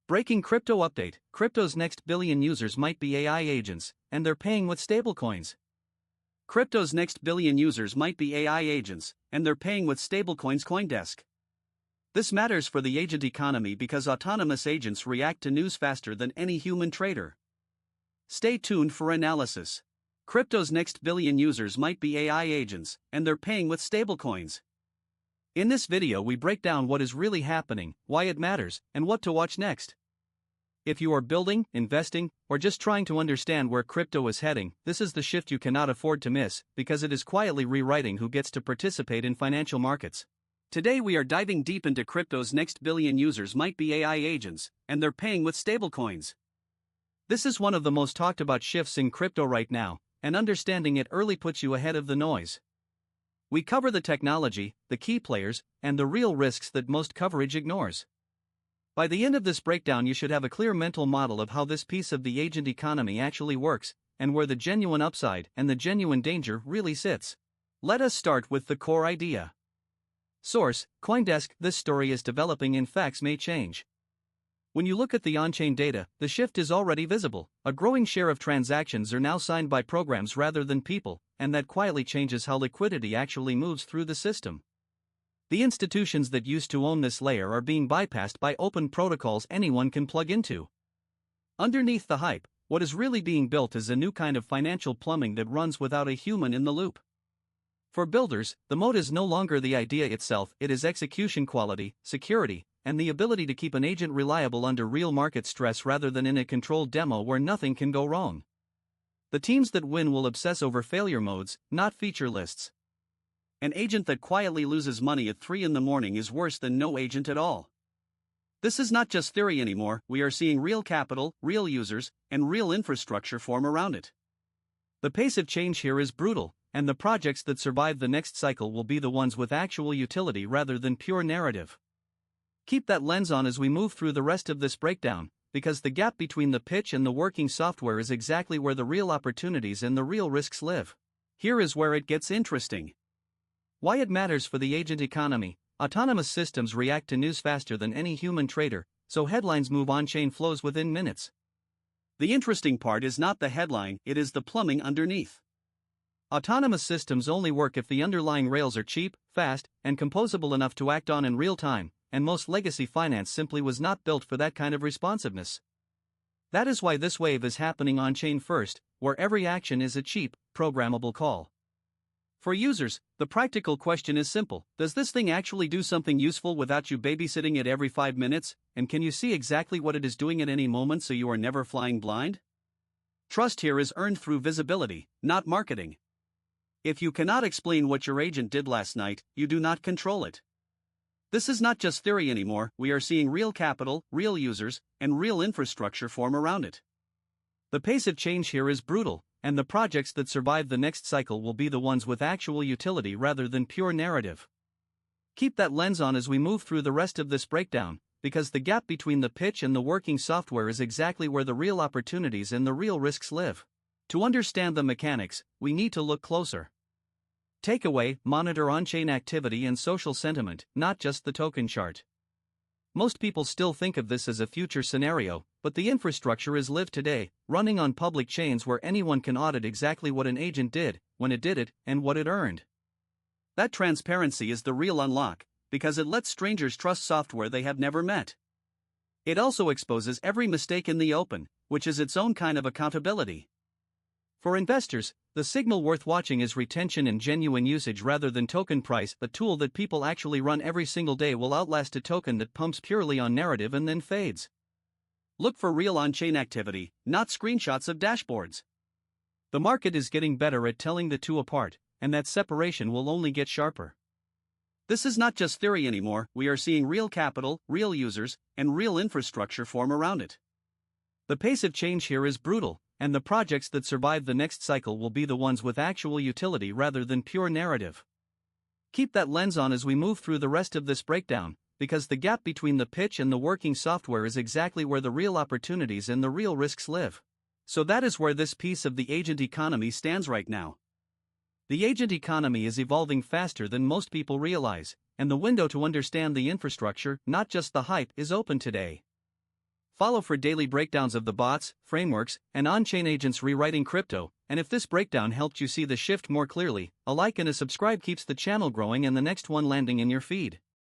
Breaking crypto update: crypto's next billion users might be AI agents, and they're paying with stablecoins. Crypto's next billion users might be AI agents, and they're paying with stablecoins. CoinDesk. This matters for the agent economy because autonomous agents react to news faster than any human trader. Stay tuned for analysis. Crypto's next billion users might be AI agents, and they're paying with stablecoins. In this video, we break down what is really happening, why it matters, and what to watch next. If you are building, investing, or just trying to understand where crypto is heading, this is the shift you cannot afford to miss, because it is quietly rewriting who gets to participate in financial markets. Today we are diving deep into crypto's next billion users might be AI agents, and they're paying with stablecoins. This is one of the most talked about shifts in crypto right now, and understanding it early puts you ahead of the noise. We cover the technology, the key players, and the real risks that most coverage ignores. By the end of this breakdown, you should have a clear mental model of how this piece of the agent economy actually works, and where the genuine upside and the genuine danger really sits. Let us start with the core idea. Source: CoinDesk. This story is developing and facts may change. When you look at the on-chain data, the shift is already visible. A growing share of transactions are now signed by programs rather than people, and that quietly changes how liquidity actually moves through the system. The institutions that used to own this layer are being bypassed by open protocols anyone can plug into. Underneath the hype, what is really being built is a new kind of financial plumbing that runs without a human in the loop. For builders, the moat is no longer the idea itself, it is execution quality, security, and the ability to keep an agent reliable under real market stress rather than in a controlled demo where nothing can go wrong. The teams that win will obsess over failure modes, not feature lists. An agent that quietly loses money at 3 a.m. is worse than no agent at all. This is not just theory anymore, we are seeing real capital, real users, and real infrastructure form around it. The pace of change here is brutal, and the projects that survive the next cycle will be the ones with actual utility rather than pure narrative. Keep that lens on as we move through the rest of this breakdown, because the gap between the pitch and the working software is exactly where the real opportunities and the real risks live. Here is where it gets interesting. Why it matters for the agent economy: autonomous systems react to news faster than any human trader, so headlines move on-chain flows within minutes. The interesting part is not the headline, it is the plumbing underneath. Autonomous systems only work if the underlying rails are cheap, fast, and composable enough to act on in real time, and most legacy finance simply was not built for that kind of responsiveness. That is why this wave is happening on-chain first, where every action is a cheap, programmable call. For users, the practical question is simple: does this thing actually do something useful without you babysitting it every 5 minutes, and can you see exactly what it is doing at any moment so you are never flying blind? Trust here is earned through visibility, not marketing. If you cannot explain what your agent did last night, you do not control it. This is not just theory anymore, we are seeing real capital, real users, and real infrastructure form around it. The pace of change here is brutal, and the projects that survive the next cycle will be the ones with actual utility rather than pure narrative. Keep that lens on as we move through the rest of this breakdown, because the gap between the pitch and the working software is exactly where the real opportunities and the real risks live. To understand the mechanics, we need to look closer. Takeaway: monitor on-chain activity and social sentiment, not just the token chart. Most people still think of this as a future scenario, but the infrastructure is live today, running on public chains where anyone can audit exactly what an agent did, when it did it, and what it earned. That transparency is the real unlock, because it lets strangers trust software they have never met. It also exposes every mistake in the open, which is its own kind of accountability. For investors, the signal worth watching is retention and genuine usage rather than token price. The tool that people actually run every single day will outlast a token that pumps purely on narrative and then fades. Look for real on-chain activity, not screenshots of dashboards. The market is getting better at telling the two apart, and that separation will only get sharper. This is not just theory anymore, we are seeing real capital, real users, and real infrastructure form around it. The pace of change here is brutal, and the projects that survive the next cycle will be the ones with actual utility rather than pure narrative. Keep that lens on as we move through the rest of this breakdown, because the gap between the pitch and the working software is exactly where the real opportunities and the real risks live. So that is where this piece of the agent economy stands right now. The agent economy is evolving faster than most people realize, and the window to understand the infrastructure, not just the hype, is open today. Follow for daily breakdowns of the bots, frameworks, and on-chain agents rewriting crypto. And if this breakdown helped you see the shift more clearly, a like and a subscribe keeps the channel growing and the next one landing in your feed.